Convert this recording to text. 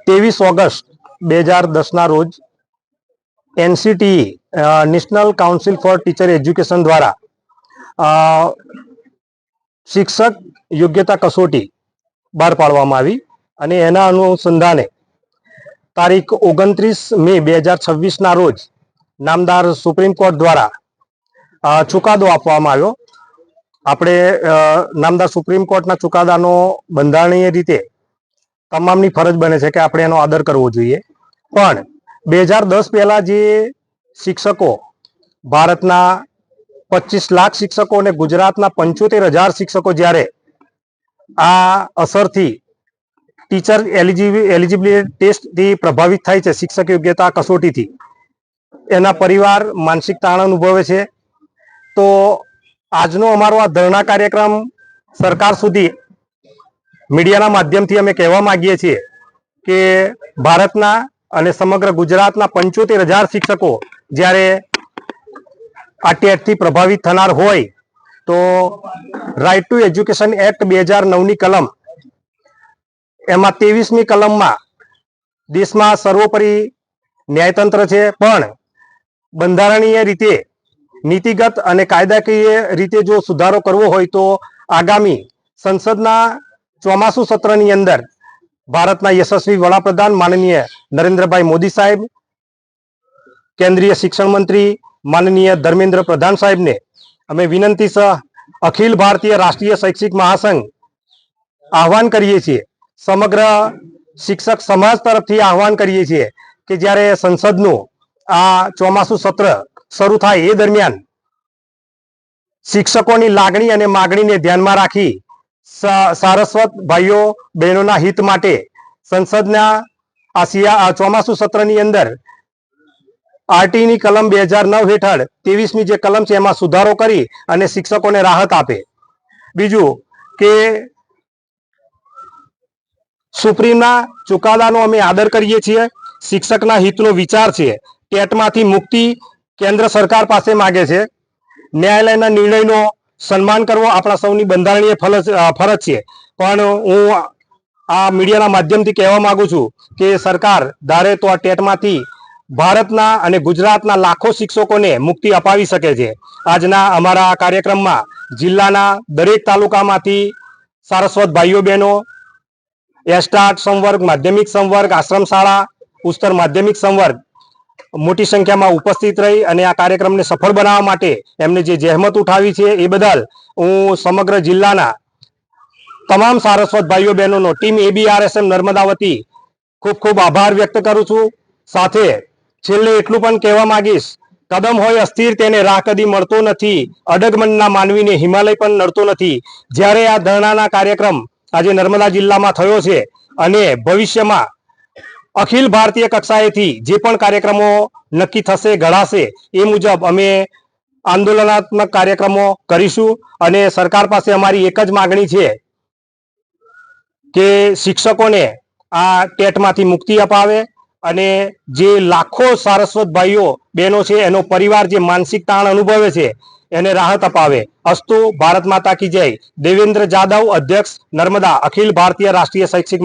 23 August 2010 રોજ NCTE national council four teacher education દ્વારા શિક્ષક યોગ્યતા કસોટી બહાર પાડવામાં આવી અને એના અનુસંધાને તારીખ 29 મે 2026 રોજ નામદાર સુપ્રીમ કોર્ટ દ્વારા ચુકાદો આપવામાં આવ્યો. આપણે નામદાર સુપ્રીમ કોર્ટના ચુકાદાનો બંધારણીય રીતે તમામની ફરજ બને છે કે આપણે એનો આદર કરવો જોઈએ. પણ 2010 પહેલા જે શિક્ષકો, ભારતના 25 લાખ શિક્ષકો અને ગુજરાતના 75,000 શિક્ષકો જ્યારે આ અસરથી ટીચર એલિજિબિલિટી ટેસ્ટથી પ્રભાવિત થાય છે, શિક્ષક યોગ્યતા કસોટીથી, એના પરિવાર માનસિક તાણ અનુભવે છે. તો આજનો અમારો આ ધરણા કાર્યક્રમ સરકાર સુધી મીડિયાના માધ્યમથી અમે કહેવા માંગીએ છીએ કે ભારતના અને સમગ્ર ગુજરાતના 75,000 શિક્ષકો જ્યારે આ ટેટથી પ્રભાવિત થનાર હોય તો રાઇટ ટુ એજ્યુકેશન એક્ટ 2009ની કલમ, એમાં 23મી કલમમાં દેશમાં સર્વોપરી ન્યાયતંત્ર છે, પણ બંધારણીય રીતે, નીતિગત અને કાયદાકીય રીતે જો સુધારો કરવો હોય તો આગામી સંસદના ચોમાસુ સત્રની અંદર ભારતના યશસ્વી વડાપ્રધાન માનનીય નરેન્દ્રભાઈ મોદી સાહેબ, કેન્દ્રીય શિક્ષણ મંત્રી માનનીય ધર્મેન્દ્ર પ્રધાન સાહેબને અમે વિનંતી સહ અખિલ ભારતીય રાષ્ટ્રીય શૈક્ષિક મહાસંઘ આહવાન કરીએ છીએ, સમગ્ર શિક્ષક સમાજ તરફથી આહવાન કરીએ છીએ કે જ્યારે સંસદનું આ ચોમાસુ સત્ર શરૂ થાય એ દરમિયાન શિક્ષકોની લાગણી અને માગણીને ધ્યાનમાં રાખી સારસ્વત ભાઈઓ બહેનોના હિત માટે સંસદના આ ચોમાસુ સત્રની અંદર આરટીની કલમ 2009 હેઠળ 23મી જે કલમ છે એમાં સુધારો કરી અને શિક્ષકોને રાહત આપે. બીજું કે સુપ્રીમના ચુકાદાનો અમે આદર કરીએ છીએ, શિક્ષકના હિતનો વિચાર છે. ટેટમાંથી મુક્તિ કેન્દ્ર સરકાર પાસે માગે છે. ન્યાયાલયના નિર્ણયનો સન્માન કરવો આપણા સૌની બંધારણીય ફરજ છે. પણ હું આ મીડિયાના માધ્યમથી કહેવા માંગુ છું કે સરકાર ધારે તો આ ટેટમાંથી ભારતના અને ગુજરાતના લાખો શિક્ષકોને મુક્તિ અપાવી શકે છે. આજના અમારા આ કાર્યક્રમમાં જિલ્લાના દરેક તાલુકામાંથી સારસ્વત ભાઈઓ બહેનો, એસ્ટાટ સંવર્ગ, માધ્યમિક સંવર્ગ, આશ્રમ શાળા, ઉચ્ચતર માધ્યમિક સંવર્ગ મોટી સંખ્યામાં ઉપસ્થિત રહી અને આ કાર્યક્રમને સફળ બનાવવા માટે એમને જે જહેમત ઉઠાવી છે એ બદલ હું સમગ્ર જિલ્લાના તમામ સારસ્વત ભાઈઓ બહેનોનો ટીમ ABRSM નર્મદા વતી ખૂબ ખૂબ આભાર વ્યક્ત કરું છું. સાથે છેલ્લે એટલું પણ કહેવા માંગીશ, કદમ હોય અસ્થિર તેને રાહ કદી મળતો નથી, અડગ મનના માનવીને હિમાલય પણ નડતો નથી. જ્યારે આ ધરણાના કાર્યક્રમ આજે નર્મદા જિલ્લામાં થયો છે અને ભવિષ્યમાં અખિલ ભારતીય કક્ષાએથી જે પણ કાર્યક્રમો નક્કી થશે, ઘડાશે, એ મુજબ અમે આંદોલનાત્મક કાર્યક્રમો કરીશું. અને સરકાર પાસે અમારી એક જ માગણી છે કે શિક્ષકોને આ ટેટમાંથી મુક્તિ અપાવે અને જે લાખો સારસ્વત ભાઈઓ બહેનો છે એનો પરિવાર જે માનસિક તાણ અનુભવે છે એને રાહત અપાવે. અસ્તુ. ભારત માતા કી જય. દેવેન્દ્ર જાદવ, અધ્યક્ષ નર્મદા, અખિલ ભારતીય રાષ્ટ્રીય શૈક્ષિક